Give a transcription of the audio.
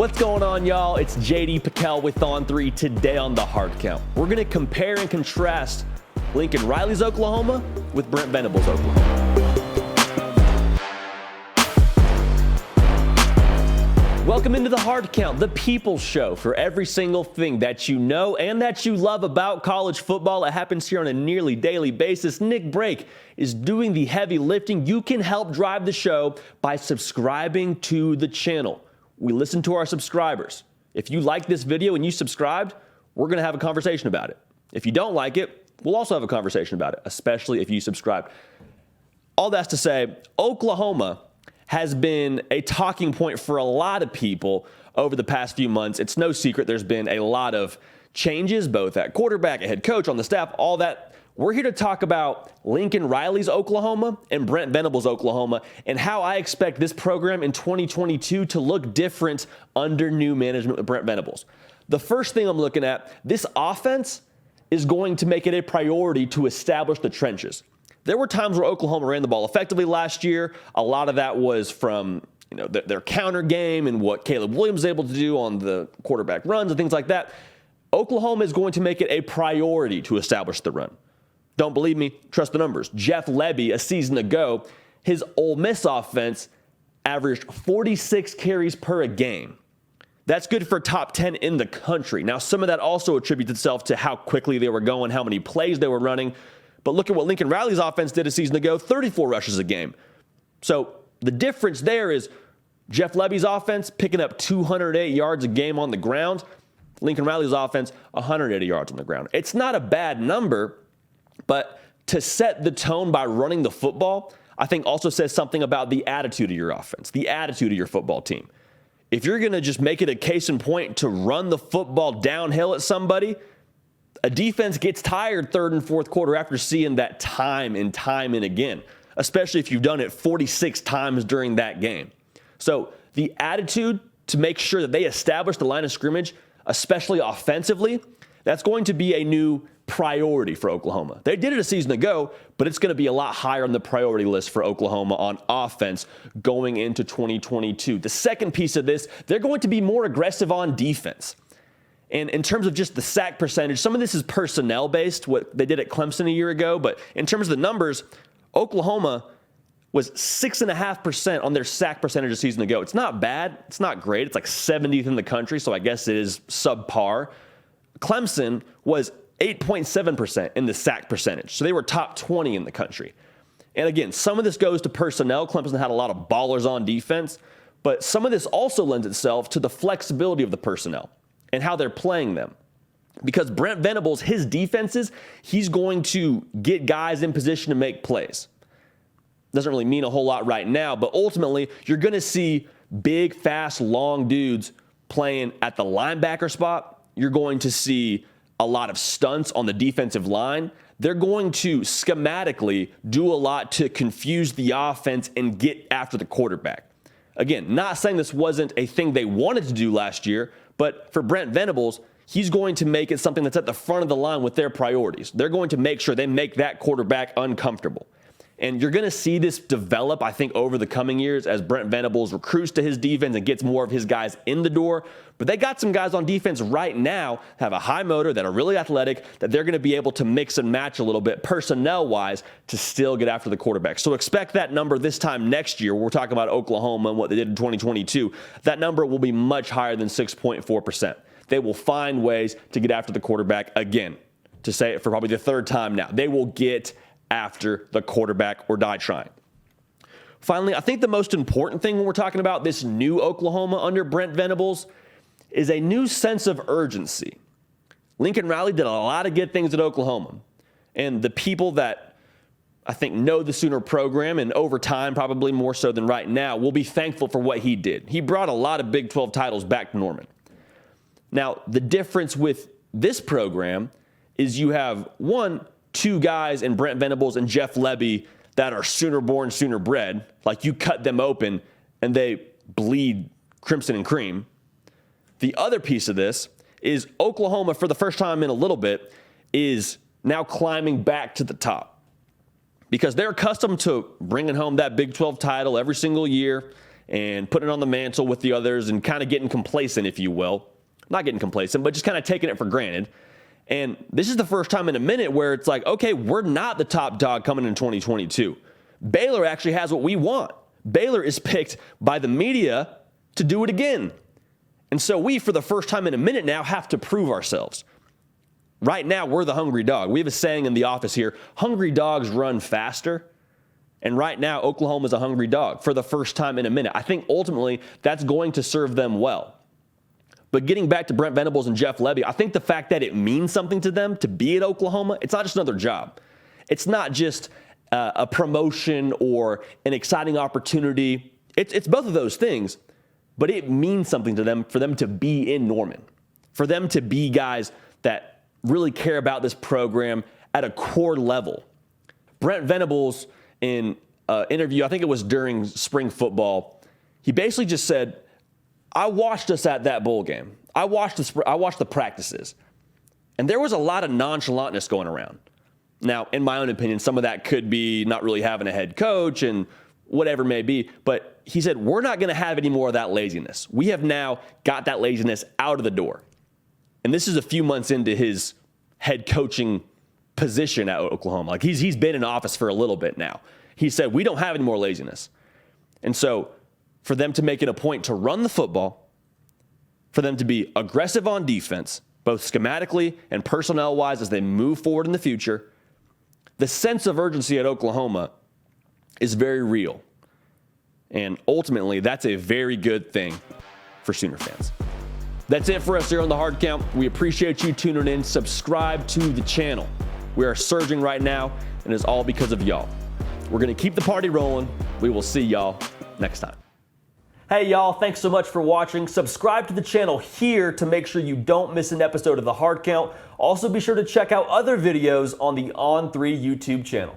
What's going on, y'all? It's JD Patel with On3. Today on the Hard Count, we're going to compare and contrast Lincoln Riley's Oklahoma with Brent Venables' Oklahoma. Welcome into the Hard Count, the people's show for every single thing that you know and that you love about college football. It happens here on a nearly daily basis. Nick Brake is doing the heavy lifting. You can help drive the show by subscribing to the channel. We listen to our subscribers. If you like this video and you subscribed, we're going to have a conversation about it. If you don't like it, we'll also have a conversation about it, especially if you subscribe. All that's to say, Oklahoma has been a talking point for a lot of people over the past few months. It's no secret there's been a lot of changes, both at quarterback, at head coach, on the staff, all that. We're here to talk about Lincoln Riley's Oklahoma and Brent Venables' Oklahoma and how I expect this program in 2022 to look different under new management with Brent Venables. The first thing I'm looking at, this offense is going to make it a priority to establish the trenches. There were times where Oklahoma ran the ball effectively last year. A lot of that was from their counter game and what Caleb Williams was able to do on the quarterback runs and things like that. Oklahoma is going to make it a priority to establish the run. Don't believe me? Trust the numbers. Jeff Lebby, a season ago, his Ole Miss offense averaged 46 carries per a game. That's good for top 10 in the country. Now, some of that also attributes itself to how quickly they were going, how many plays they were running. But look at what Lincoln Riley's offense did a season ago, 34 rushes a game. So the difference there is Jeff Lebby's offense picking up 208 yards a game on the ground. Lincoln Riley's offense, 180 yards on the ground. It's not a bad number. But to set the tone by running the football, I think also says something about the attitude of your offense, the attitude of your football team. If you're going to just make it a case in point to run the football downhill at somebody, a defense gets tired third and fourth quarter after seeing that time and again, especially if you've done it 46 times during that game. So the attitude to make sure that they establish the line of scrimmage, especially offensively, that's going to be a new priority for Oklahoma. They did it a season ago, but it's going to be a lot higher on the priority list for Oklahoma on offense going into 2022. The second piece of this, they're going to be more aggressive on defense. And in terms of just the sack percentage, some of this is personnel based, what they did at Clemson a year ago. But in terms of the numbers, Oklahoma was 6.5% on their sack percentage a season ago. It's not bad. It's not great. It's like 70th in the country, so I guess it is subpar. Clemson was 8.7% in the sack percentage. So they were top 20 in the country. And again, some of this goes to personnel. Clemson had a lot of ballers on defense, but some of this also lends itself to the flexibility of the personnel and how they're playing them. Because Brent Venables, his defenses, he's going to get guys in position to make plays. Doesn't really mean a whole lot right now, but ultimately you're going to see big, fast, long dudes playing at the linebacker spot. You're going to see a lot of stunts on the defensive line. They're going to schematically do a lot to confuse the offense and get after the quarterback. Again, not saying this wasn't a thing they wanted to do last year, but for Brent Venables, he's going to make it something that's at the front of the line with their priorities. They're going to make sure they make that quarterback uncomfortable. And you're going to see this develop, I think, over the coming years as Brent Venables recruits to his defense and gets more of his guys in the door. But they got some guys on defense right now, have a high motor, that are really athletic, that they're going to be able to mix and match a little bit personnel-wise to still get after the quarterback. So expect that number this time next year. We're talking about Oklahoma and what they did in 2022. That number will be much higher than 6.4%. They will find ways to get after the quarterback again. To say it for probably the third time now, they will get after the quarterback or die trying. Finally, I think the most important thing when we're talking about this new Oklahoma under Brent Venables is a new sense of urgency. Lincoln Riley did a lot of good things at Oklahoma, and the people that I think know the Sooner program, and over time, probably more so than right now, will be thankful for what he did. He brought a lot of Big 12 titles back to Norman. Now, the difference with this program is you have two guys in Brent Venables and Jeff Lebby that are Sooner born, Sooner bred. Like, you cut them open and they bleed crimson and cream. The other piece of this is Oklahoma, for the first time in a little bit, is now climbing back to the top because they're accustomed to bringing home that Big 12 title every single year and putting it on the mantle with the others and kind of getting complacent, if you will. Not getting complacent, but just kind of taking it for granted. And this is the first time in a minute where it's like, okay, we're not the top dog coming in 2022. Baylor actually has what we want. Baylor is picked by the media to do it again. And so we, for the first time in a minute now, have to prove ourselves. Right now, we're the hungry dog. We have a saying in the office here, hungry dogs run faster. And right now, Oklahoma's a hungry dog for the first time in a minute. I think ultimately that's going to serve them well. But getting back to Brent Venables and Jeff Lebby, I think the fact that it means something to them to be at Oklahoma, it's not just another job. It's not just a promotion or an exciting opportunity. It's both of those things, but it means something to them for them to be in Norman, for them to be guys that really care about this program at a core level. Brent Venables, in an interview, I think it was during spring football, he basically just said, I watched us at that bowl game. I watched the practices, and there was a lot of nonchalantness going around. Now, in my own opinion, some of that could be not really having a head coach and whatever may be, but he said, we're not going to have any more of that laziness. We have now got that laziness out of the door. And this is a few months into his head coaching position at Oklahoma. Like he's been in office for a little bit now. He said, we don't have any more laziness. And so for them to make it a point to run the football, for them to be aggressive on defense, both schematically and personnel-wise as they move forward in the future, the sense of urgency at Oklahoma is very real. And ultimately, that's a very good thing for Sooner fans. That's it for us here on The Hard Count. We appreciate you tuning in. Subscribe to the channel. We are surging right now, and it's all because of y'all. We're going to keep the party rolling. We will see y'all next time. Hey, y'all. Thanks so much for watching. Subscribe to the channel here to make sure you don't miss an episode of The Hard Count. Also, be sure to check out other videos on the On3 YouTube channel.